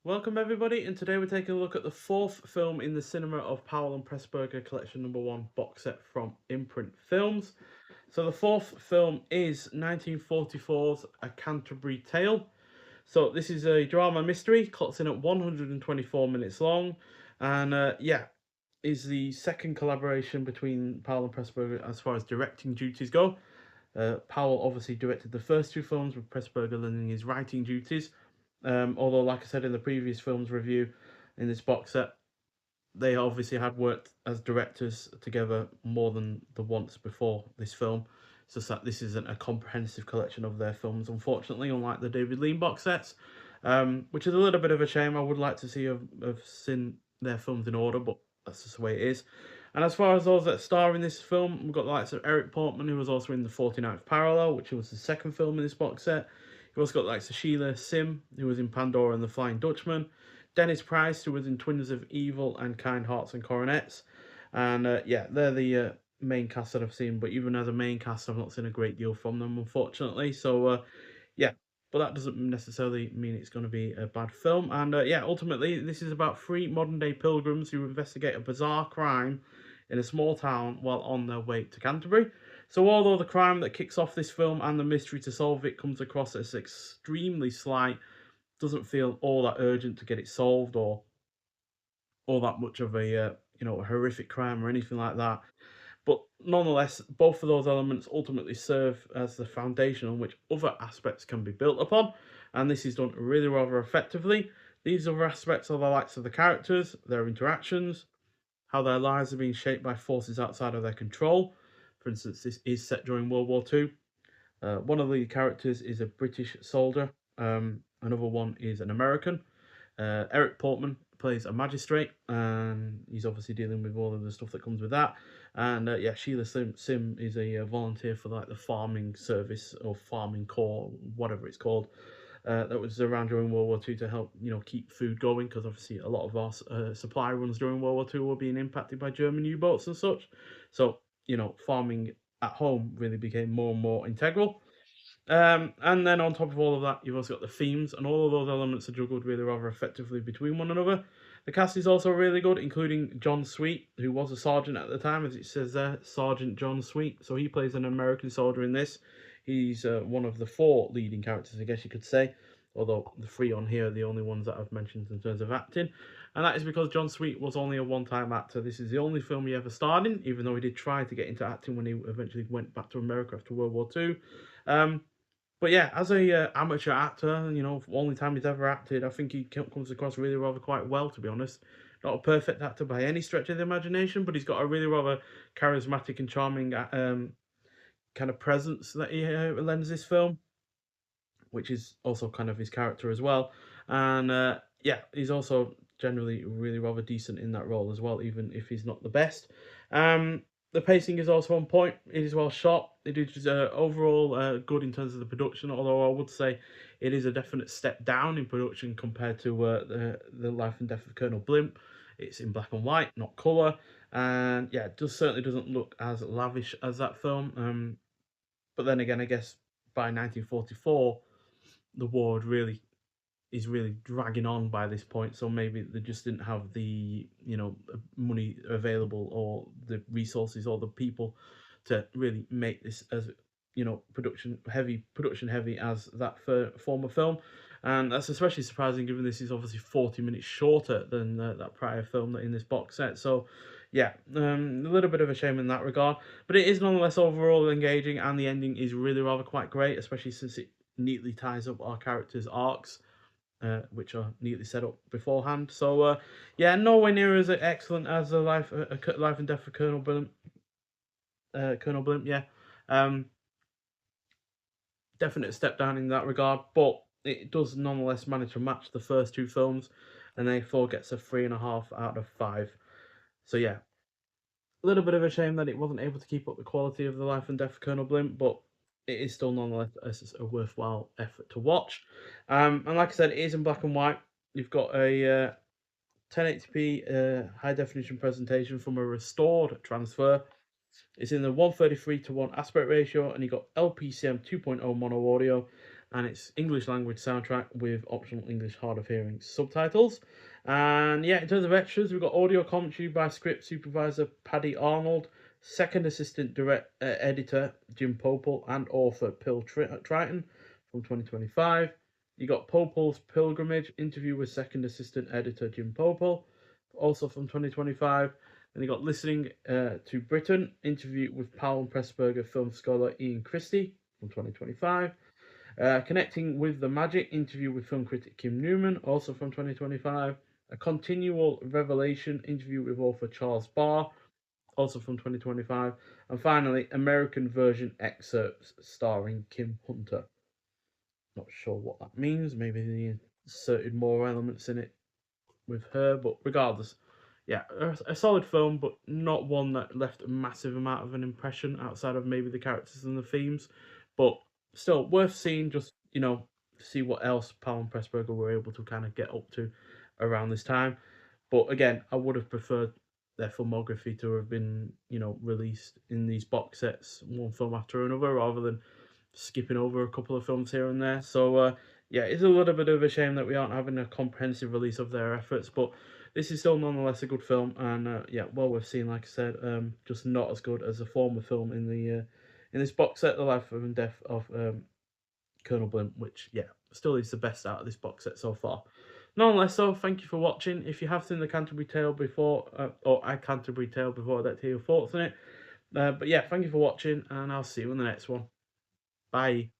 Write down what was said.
Welcome everybody, and today we're taking a look at the fourth film in the cinema of Powell and Pressburger Collection Number 1 box set from Imprint Films. So the fourth film is 1944's A Canterbury Tale. So this is a drama mystery, clocks in at 124 minutes long, and is the second collaboration between Powell and Pressburger as far as directing duties go. Powell obviously directed the first two films, with Pressburger learning his writing duties. Although, like I said in the previous film's review in this box set, they obviously had worked as directors together more than the once before this film. It's just that this isn't a comprehensive collection of their films, unfortunately, unlike the David Lean box sets, which is a little bit of a shame. I would like to see have seen their films in order, but that's just the way it is. And as far as those that star in this film, we've got the likes of Eric Portman, who was also in the 49th Parallel, which was the second film in this box set. You've also got the likes of Sheila Sim, who was in Pandora and the Flying Dutchman. Dennis Price, who was in Twins of Evil and Kind Hearts and Coronets. And they're the main cast that I've seen. But even as a main cast, I've not seen a great deal from them, unfortunately. So, yeah, but that doesn't necessarily mean it's going to be a bad film. And ultimately, this is about three modern day pilgrims who investigate a bizarre crime in a small town while on their way to Canterbury. So, although the crime that kicks off this film and the mystery to solve it comes across as extremely slight, doesn't feel all that urgent to get it solved, or all that much of a horrific crime or anything like that. But nonetheless, both of those elements ultimately serve as the foundation on which other aspects can be built upon, and this is done really rather effectively. These other aspects are the likes of the characters, their interactions, how their lives are being shaped by forces outside of their control. For instance, this is set during World War II. One of the characters is a British soldier, another one is an American. Eric Portman plays a magistrate, and he's obviously dealing with all of the stuff that comes with that. And Sheila Sim is a volunteer for like the farming service or farming corps, whatever it's called. That was around during World War II to help keep food going, because obviously a lot of our supply runs during World War II were being impacted by German U-boats and such. So farming at home really became more and more integral. And then on top of all of that, you've also got the themes, and all of those elements are juggled really rather effectively between one another. The cast is also really good, including John Sweet, who was a sergeant at the time, as it says there, Sergeant John Sweet. So he plays an American soldier in this. He's one of the four leading characters, I guess you could say, although the three on here are the only ones that I've mentioned in terms of acting. And that is because John Sweet was only a one-time actor. This is the only film he ever starred in, even though he did try to get into acting when he eventually went back to America after World War II. But yeah, as a amateur actor, only time he's ever acted, I think he comes across really rather quite well, to be honest. Not a perfect actor by any stretch of the imagination, but he's got a really rather charismatic and charming kind of presence that he lends this film, which is also kind of his character as well. And he's also generally really rather decent in that role as well, even if he's not the best. The pacing is also on point. It is well shot. It is overall good in terms of the production, although I would say it is a definite step down in production compared to the Life and Death of Colonel Blimp. It's in black and white, not colour, and yeah, it certainly doesn't look as lavish as that film. But then again, I guess by 1944, the war is really dragging on by this point, so maybe they just didn't have the money available, or the resources, or the people to really make this as production heavy as that former film. And that's especially surprising given this is obviously 40 minutes shorter than that prior film in this box set. So yeah, a little bit of a shame in that regard, but it is nonetheless overall engaging, and the ending is really rather quite great, especially since it neatly ties up our characters' arcs, which are neatly set up beforehand. So, nowhere near as excellent as the Life and Death of Colonel Blimp. Colonel Blimp, yeah. Um, Definite step down in that regard, but it does nonetheless manage to match the first two films, and therefore gets a 3.5 out of 5. So yeah, a little bit of a shame that it wasn't able to keep up the quality of the Life and Death of Colonel Blimp, but it is still nonetheless a worthwhile effort to watch. And like I said, it is in black and white. You've got a 1080p high definition presentation from a restored transfer. It's in the 133:1 aspect ratio, and you got LPCM 2.0 mono audio. and it's English language soundtrack with optional English hard of hearing subtitles. And yeah, in terms of extras, we've got audio commentary by script supervisor Paddy Arnold, second assistant editor Jim Popel, and author Triton from 2025. You got Popel's Pilgrimage interview with second assistant editor Jim Popel, also from 2025. And you got Listening to Britain interview with Powell Pressburger film scholar Ian Christie from 2025. Connecting with the Magic interview with film critic Kim Newman, also from 2025. A Continual Revelation interview with author Charles Barr, also from 2025. And finally, American version excerpts starring Kim Hunter. Not sure what that means. Maybe they inserted more elements in it with her, but regardless, yeah, a solid film, but not one that left a massive amount of an impression outside of maybe the characters and the themes. But still worth seeing, just see what else Powell and Pressburger were able to kind of get up to around this time. But again, I would have preferred their filmography to have been, released in these box sets, one film after another, rather than skipping over a couple of films here and there. So yeah, it's a little bit of a shame that we aren't having a comprehensive release of their efforts, but this is still nonetheless a good film, and yeah, well worth seeing. Like I said, just not as good as a former film in this box set, The Life and Death of Colonel Blimp, which yeah, still is the best out of this box set so far. Nonetheless, so thank you for watching. If you have seen the Canterbury Tale before, or a Canterbury Tale before, I'd like to hear your thoughts on it. But yeah, thank you for watching, and I'll see you in the next one. Bye.